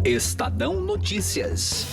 Estadão Notícias.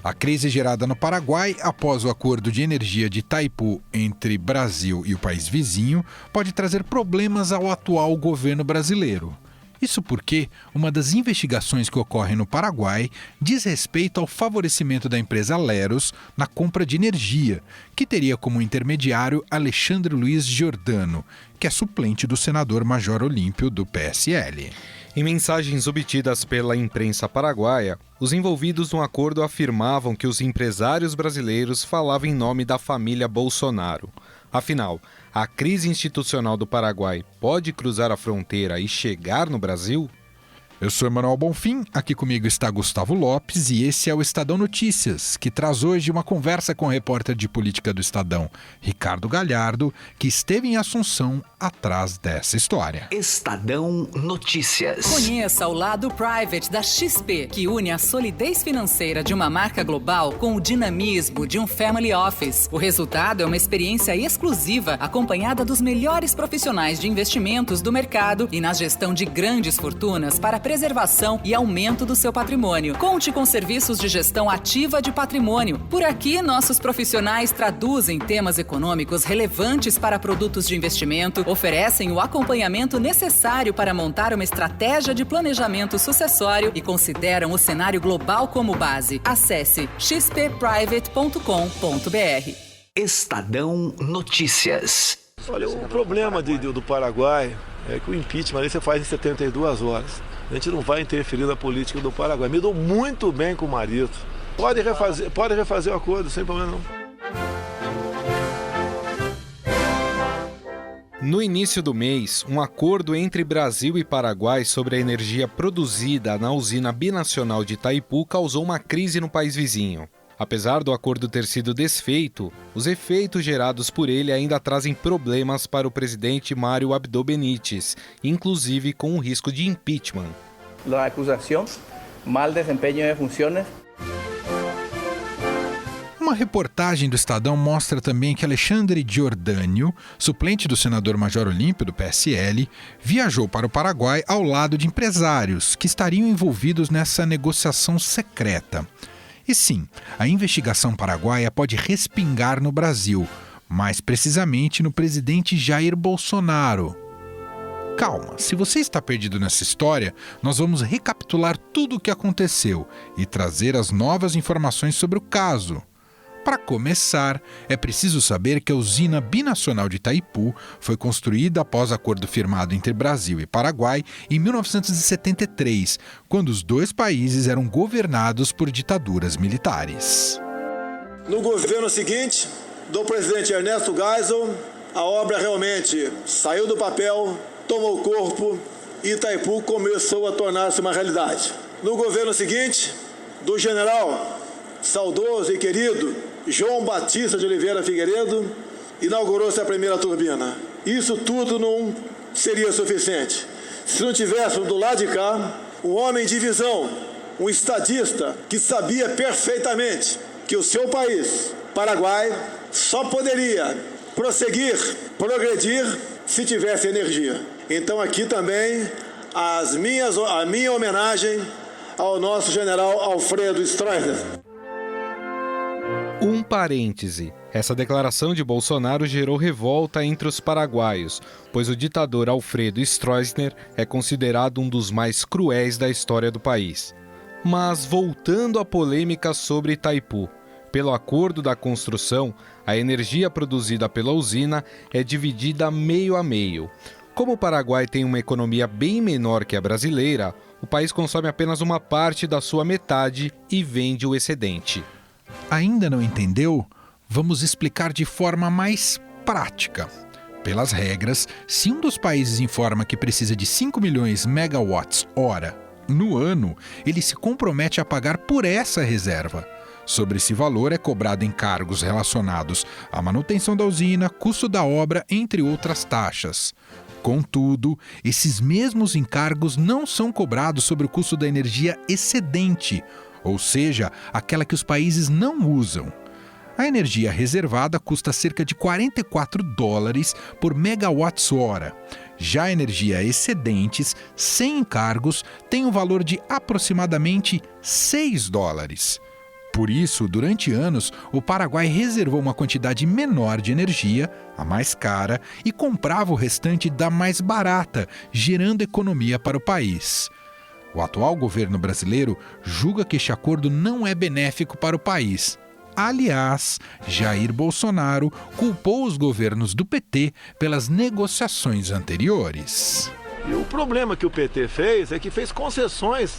A crise gerada no Paraguai após o acordo de energia de Itaipu entre Brasil e o país vizinho pode trazer problemas ao atual governo brasileiro. Isso porque uma das investigações que ocorrem no Paraguai diz respeito ao favorecimento da empresa Leros na compra de energia, que teria como intermediário Alexandre Luiz Giordano, que é suplente do senador Major Olímpio do PSL. Em mensagens obtidas pela imprensa paraguaia, os envolvidos no acordo afirmavam que os empresários brasileiros falavam em nome da família Bolsonaro. Afinal, a crise institucional do Paraguai pode cruzar a fronteira e chegar no Brasil? Eu sou Emanuel Bonfim, aqui comigo está Gustavo Lopes e esse é o Estadão Notícias, que traz hoje uma conversa com o repórter de política do Estadão, Ricardo Galhardo, que esteve em Assunção atrás dessa história. Estadão Notícias. Conheça o lado private da XP, que une a solidez financeira de uma marca global com o dinamismo de um family office. O resultado é uma experiência exclusiva, acompanhada dos melhores profissionais de investimentos do mercado e na gestão de grandes fortunas para preservação e aumento do seu patrimônio. Conte com serviços de gestão ativa de patrimônio. Por aqui, nossos profissionais traduzem temas econômicos relevantes para produtos de investimento, oferecem o acompanhamento necessário para montar uma estratégia de planejamento sucessório e consideram o cenário global como base. Acesse xpprivate.com.br. Estadão Notícias. Olha, o problema do Paraguai é que o impeachment ali você faz em 72 horas. A gente não vai interferir na política do Paraguai. Me dou muito bem com o marido. Pode refazer o acordo, sem problema não. No início do mês, um acordo entre Brasil e Paraguai sobre a energia produzida na usina binacional de Itaipu causou uma crise no país vizinho. Apesar do acordo ter sido desfeito, os efeitos gerados por ele ainda trazem problemas para o presidente Mário Abdo Benítez, inclusive com o risco de impeachment. A acusação, mal desempenho de funções. Uma reportagem do Estadão mostra também que Alexandre Giordano, suplente do senador Major Olímpio do PSL, viajou para o Paraguai ao lado de empresários que estariam envolvidos nessa negociação secreta. E sim, a investigação paraguaia pode respingar no Brasil, mais precisamente no presidente Jair Bolsonaro. Calma, se você está perdido nessa história, nós vamos recapitular tudo o que aconteceu e trazer as novas informações sobre o caso. Para começar, é preciso saber que a usina binacional de Itaipu foi construída após acordo firmado entre Brasil e Paraguai em 1973, quando os dois países eram governados por ditaduras militares. No governo seguinte, do presidente Ernesto Geisel, a obra realmente saiu do papel, tomou corpo e Itaipu começou a tornar-se uma realidade. No governo seguinte, do general saudoso e querido João Batista de Oliveira Figueiredo, inaugurou-se a primeira turbina. Isso tudo não seria suficiente se não tivéssemos do lado de cá um homem de visão, um estadista que sabia perfeitamente que o seu país, Paraguai, só poderia prosseguir, progredir se tivesse energia. Então aqui também a minha homenagem ao nosso general Alfredo Stroessner. Um parêntese. Essa declaração de Bolsonaro gerou revolta entre os paraguaios, pois o ditador Alfredo Stroessner é considerado um dos mais cruéis da história do país. Mas voltando à polêmica sobre Itaipu, pelo acordo da construção, a energia produzida pela usina é dividida meio a meio. Como o Paraguai tem uma economia bem menor que a brasileira, o país consome apenas uma parte da sua metade e vende o excedente. Ainda não entendeu? Vamos explicar de forma mais prática. Pelas regras, se um dos países informa que precisa de 5 milhões megawatts-hora no ano, ele se compromete a pagar por essa reserva. Sobre esse valor é cobrado encargos relacionados à manutenção da usina, custo da obra, entre outras taxas. Contudo, esses mesmos encargos não são cobrados sobre o custo da energia excedente, ou seja, aquela que os países não usam. A energia reservada custa cerca de $44 por megawatts-hora. Já a energia excedentes, sem encargos, tem um valor de aproximadamente $6. Por isso, durante anos, o Paraguai reservou uma quantidade menor de energia, a mais cara, e comprava o restante da mais barata, gerando economia para o país. O atual governo brasileiro julga que este acordo não é benéfico para o país. Aliás, Jair Bolsonaro culpou os governos do PT pelas negociações anteriores. E o problema que o PT fez é que fez concessões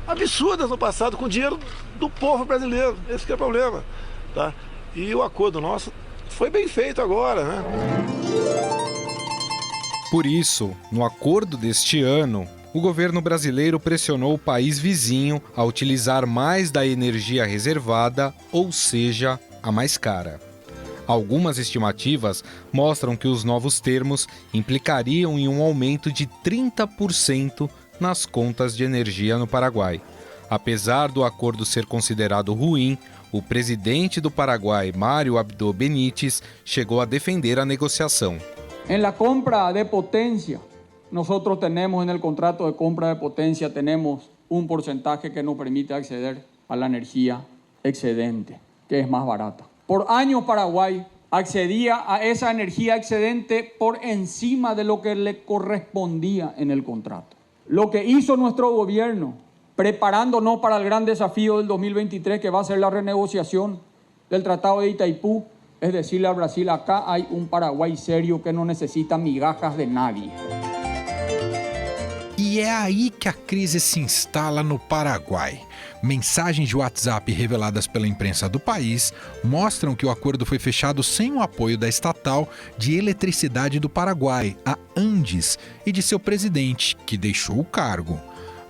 absurdas no passado com dinheiro do povo brasileiro. Esse que é o problema, tá? E o acordo nosso foi bem feito agora, né? Por isso, no acordo deste ano, o governo brasileiro pressionou o país vizinho a utilizar mais da energia reservada, ou seja, a mais cara. Algumas estimativas mostram que os novos termos implicariam em um aumento de 30% nas contas de energia no Paraguai. Apesar do acordo ser considerado ruim, o presidente do Paraguai, Mário Abdo Benítez, chegou a defender a negociação. En la compra de potencia, nosotros tenemos en el contrato de compra de potencia, tenemos un porcentaje que nos permite acceder a la energía excedente, que es más barata. Por años Paraguay accedía a esa energía excedente por encima de lo que le correspondía en el contrato. Lo que hizo nuestro gobierno, preparándonos para el gran desafío del 2023, que va a ser la renegociación del Tratado de Itaipú, es decirle al Brasil, acá hay un Paraguay serio que no necesita migajas de nadie. E é aí que a crise se instala no Paraguai. Mensagens de WhatsApp reveladas pela imprensa do país mostram que o acordo foi fechado sem o apoio da estatal de eletricidade do Paraguai, a Andes, e de seu presidente, que deixou o cargo.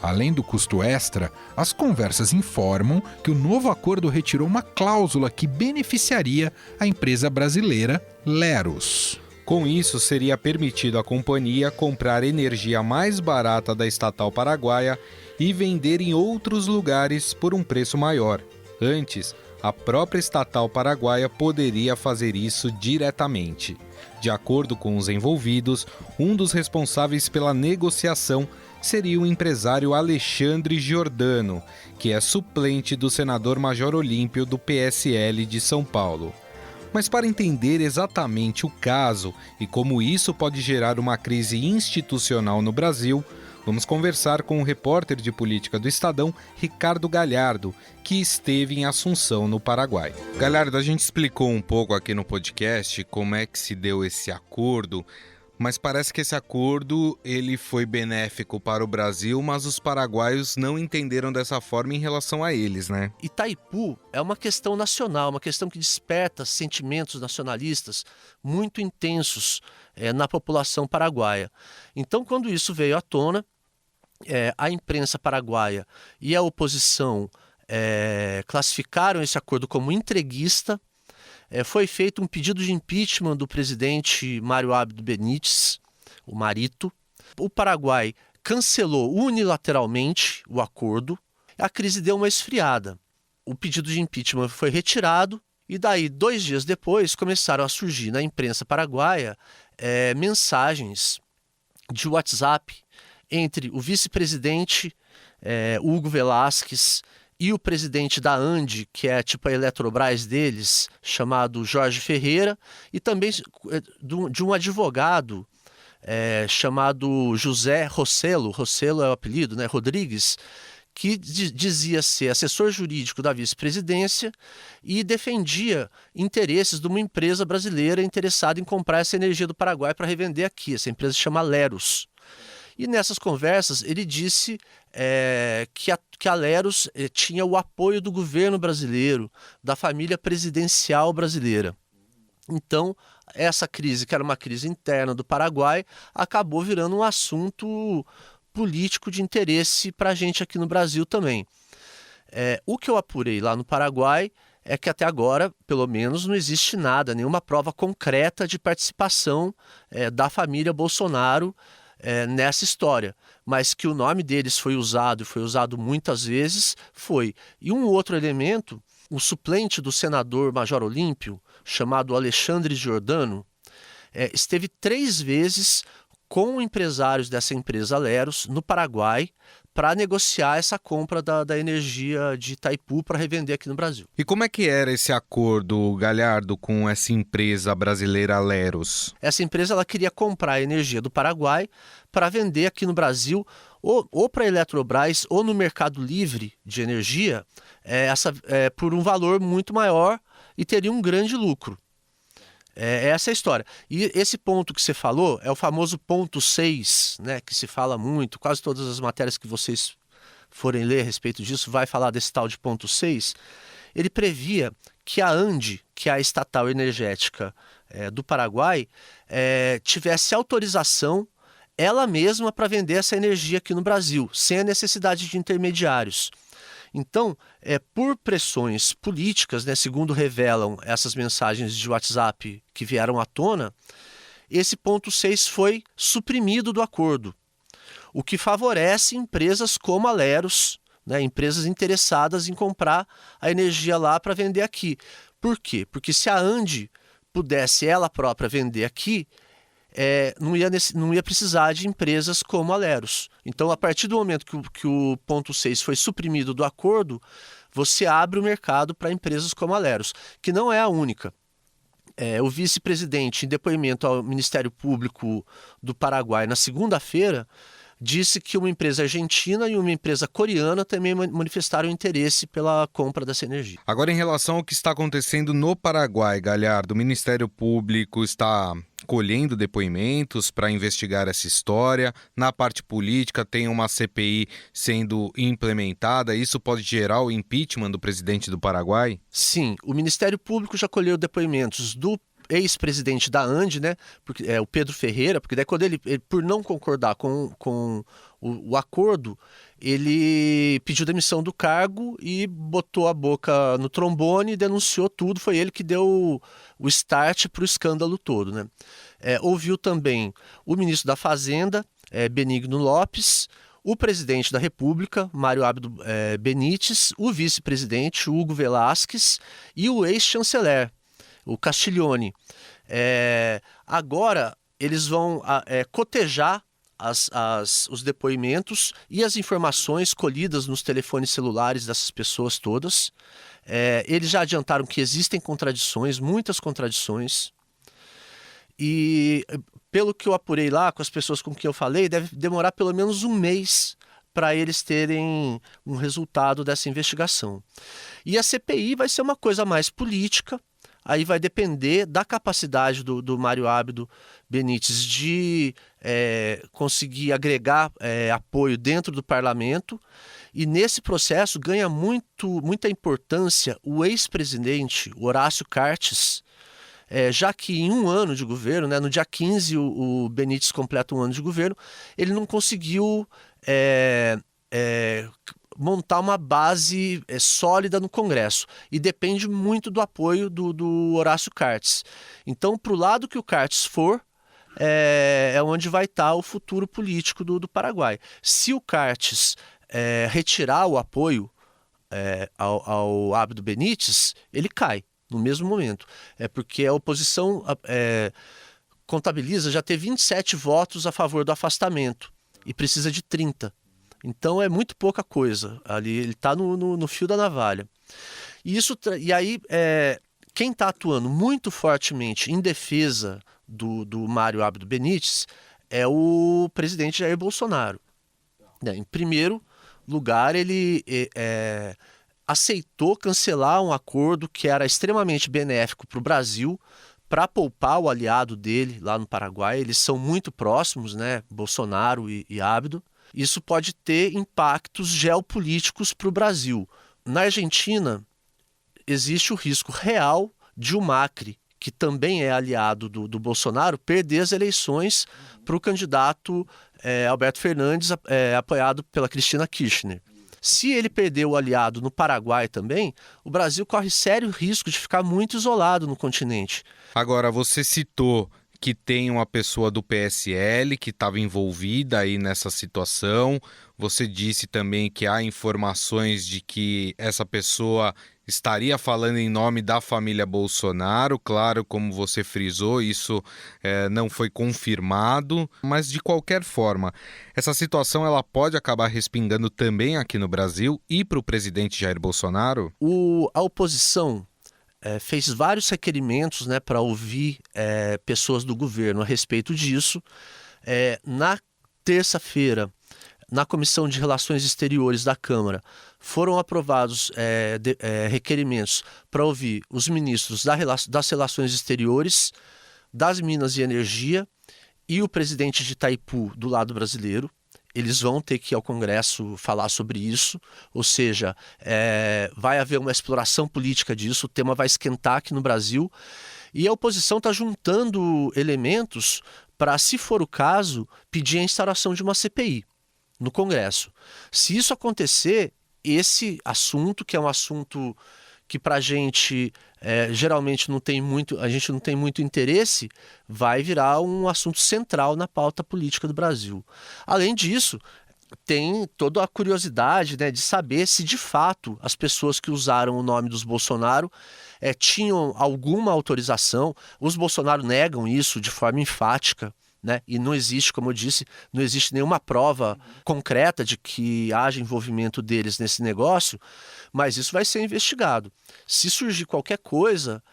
Além do custo extra, as conversas informam que o novo acordo retirou uma cláusula que beneficiaria a empresa brasileira Leros. Com isso, seria permitido à companhia comprar energia mais barata da estatal paraguaia e vender em outros lugares por um preço maior. Antes, a própria estatal paraguaia poderia fazer isso diretamente. De acordo com os envolvidos, um dos responsáveis pela negociação seria o empresário Alexandre Giordano, que é suplente do senador Major Olímpio do PSL de São Paulo. Mas para entender exatamente o caso e como isso pode gerar uma crise institucional no Brasil, vamos conversar com o repórter de política do Estadão, Ricardo Galhardo, que esteve em Assunção, no Paraguai. Galhardo, a gente explicou um pouco aqui no podcast como é que se deu esse acordo, mas parece que esse acordo ele foi benéfico para o Brasil, mas os paraguaios não entenderam dessa forma em relação a eles, né? Itaipu é uma questão nacional, uma questão que desperta sentimentos nacionalistas muito intensos na população paraguaia. Então, quando isso veio à tona, a imprensa paraguaia e a oposição classificaram esse acordo como entreguista. Foi feito um pedido de impeachment do presidente Mário Abdo Benítez, o Marito. O Paraguai cancelou unilateralmente o acordo. A crise deu uma esfriada. O pedido de impeachment foi retirado e daí, 2 dias depois, começaram a surgir na imprensa paraguaia mensagens de WhatsApp entre o vice-presidente Hugo Velasquez e o presidente da Ande, que é tipo a Eletrobras deles, chamado Jorge Ferreira, e também de um advogado chamado José Rossello é o apelido, né, Rodrigues, que dizia ser assessor jurídico da vice-presidência e defendia interesses de uma empresa brasileira interessada em comprar essa energia do Paraguai para revender aqui. Essa empresa se chama Leros. E nessas conversas ele disse que a Leros tinha o apoio do governo brasileiro, da família presidencial brasileira. Então, essa crise, que era uma crise interna do Paraguai, acabou virando um assunto político de interesse para a gente aqui no Brasil também. O que eu apurei lá no Paraguai é que até agora, pelo menos, não existe nada, nenhuma prova concreta de participação da família Bolsonaro nessa história, mas que o nome deles foi usado e foi usado muitas vezes, foi. E um outro elemento o suplente do senador Major Olímpio, chamado Alexandre Giordano, esteve 3 vezes com empresários dessa empresa Aleros no Paraguai para negociar essa compra da energia de Itaipu para revender aqui no Brasil. E como é que era esse acordo, Galhardo, com essa empresa brasileira Aleros? Essa empresa ela queria comprar a energia do Paraguai para vender aqui no Brasil ou para a Eletrobras ou no mercado livre de energia por um valor muito maior e teria um grande lucro. Essa é a história. E esse ponto que você falou é o famoso ponto 6, né, que se fala muito, quase todas as matérias que vocês forem ler a respeito disso vai falar desse tal de ponto 6. Ele previa que a ANDE, que é a estatal energética do Paraguai, tivesse autorização ela mesma para vender essa energia aqui no Brasil, sem a necessidade de intermediários. Então, por pressões políticas, né, segundo revelam essas mensagens de WhatsApp que vieram à tona, esse ponto 6 foi suprimido do acordo, o que favorece empresas como a Aleros, né, empresas interessadas em comprar a energia lá para vender aqui. Por quê? Porque se a ANDE pudesse ela própria vender aqui, não ia precisar de empresas como a Aleros. Então, a partir do momento que o ponto 6 foi suprimido do acordo, você abre o mercado para empresas como a Aleros, que não é a única. O vice-presidente, em depoimento ao Ministério Público do Paraguai na segunda-feira, disse que uma empresa argentina e uma empresa coreana também manifestaram interesse pela compra dessa energia. Agora, em relação ao que está acontecendo no Paraguai, Galhardo, o Ministério Público está colhendo depoimentos para investigar essa história. Na parte política, tem uma CPI sendo implementada. Isso pode gerar o impeachment do presidente do Paraguai? Sim, o Ministério Público já colheu depoimentos do ex-presidente da ANDE, né, o Pedro Ferreira, porque daí quando ele por não concordar com o acordo, ele pediu demissão do cargo e botou a boca no trombone, denunciou tudo, foi ele que deu o start para o escândalo todo, né. Ouviu também o ministro da Fazenda, Benigno Lopes, o presidente da República, Mário Abdo Benítez, o vice-presidente, Hugo Velasquez, e o ex-chanceler, o Castiglione. Agora eles vão cotejar os depoimentos e as informações colhidas nos telefones celulares dessas pessoas todas. Eles já adiantaram que existem contradições, muitas contradições. E pelo que eu apurei lá com as pessoas com quem eu falei, deve demorar pelo menos um mês para eles terem um resultado dessa investigação. E a CPI vai ser uma coisa mais política. Aí vai depender da capacidade do Mário Abdo Benítez de conseguir agregar apoio dentro do parlamento. E nesse processo ganha muita importância o ex-presidente Horácio Cartes, já que em um ano de governo, né, no dia 15 o Benítez completa um ano de governo, ele não conseguiu montar uma base sólida no Congresso e depende muito do apoio do Horácio Cartes. Então, para o lado que o Cartes for, é onde vai estar o futuro político do Paraguai. Se o Cartes retirar o apoio ao Abdo Benítez, ele cai no mesmo momento. Porque a oposição contabiliza já ter 27 votos a favor do afastamento e precisa de 30. Então é muito pouca coisa. Ali ele está no fio da navalha. E aí, quem está atuando muito fortemente em defesa do Mário Abdo Benítez é o presidente Jair Bolsonaro. Em primeiro lugar, ele aceitou cancelar um acordo que era extremamente benéfico para o Brasil, para poupar o aliado dele lá no Paraguai. Eles são muito próximos, né? Bolsonaro e Abdo. Isso pode ter impactos geopolíticos para o Brasil. Na Argentina, existe o risco real de o Macri, que também é aliado do Bolsonaro, perder as eleições para o candidato Alberto Fernandes, apoiado pela Cristina Kirchner. Se ele perder o aliado no Paraguai também, o Brasil corre sério risco de ficar muito isolado no continente. Agora, você citou que tem uma pessoa do PSL que estava envolvida aí nessa situação. Você disse também que há informações de que essa pessoa estaria falando em nome da família Bolsonaro. Claro, como você frisou, isso não foi confirmado, mas de qualquer forma, essa situação ela pode acabar respingando também aqui no Brasil e para o presidente Jair Bolsonaro? A oposição fez vários requerimentos, né, para ouvir pessoas do governo a respeito disso. Na terça-feira, na Comissão de Relações Exteriores da Câmara, foram aprovados requerimentos para ouvir os ministros das Relações Exteriores, das Minas e Energia e o presidente de Itaipu do lado brasileiro. Eles vão ter que ir ao Congresso falar sobre isso, ou seja, vai haver uma exploração política disso, o tema vai esquentar aqui no Brasil, e a oposição está juntando elementos para, se for o caso, pedir a instauração de uma CPI no Congresso. Se isso acontecer, esse assunto, que é um assunto que para a gente geralmente a gente não tem muito interesse, vai virar um assunto central na pauta política do Brasil. Além disso, tem toda a curiosidade, né, de saber se de fato as pessoas que usaram o nome dos Bolsonaro tinham alguma autorização. Os Bolsonaro negam isso de forma enfática, né? E não existe, como eu disse, não existe nenhuma prova concreta de que haja envolvimento deles nesse negócio, mas isso vai ser investigado. Se surgir qualquer coisa,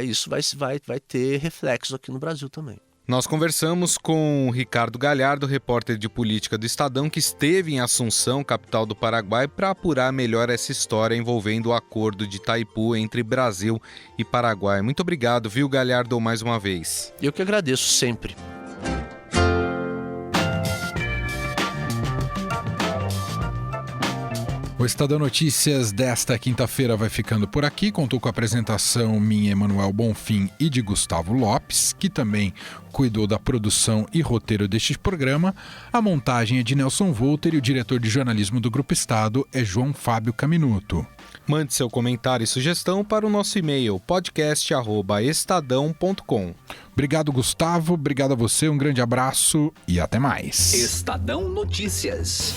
isso vai ter reflexo aqui no Brasil também. Nós conversamos com o Ricardo Galhardo, repórter de política do Estadão, que esteve em Assunção, capital do Paraguai, para apurar melhor essa história envolvendo o acordo de Itaipu entre Brasil e Paraguai. Muito obrigado, viu, Galhardo, mais uma vez. Eu que agradeço sempre. O Estadão Notícias desta quinta-feira vai ficando por aqui. Contou com a apresentação minha, Emanuel Bonfim, e de Gustavo Lopes, que também cuidou da produção e roteiro deste programa. A montagem é de Nelson Volter e o diretor de jornalismo do Grupo Estado é João Fábio Caminuto. Mande seu comentário e sugestão para o nosso e-mail podcast@estadão.com. Obrigado, Gustavo. Obrigado a você. Um grande abraço e até mais. Estadão Notícias.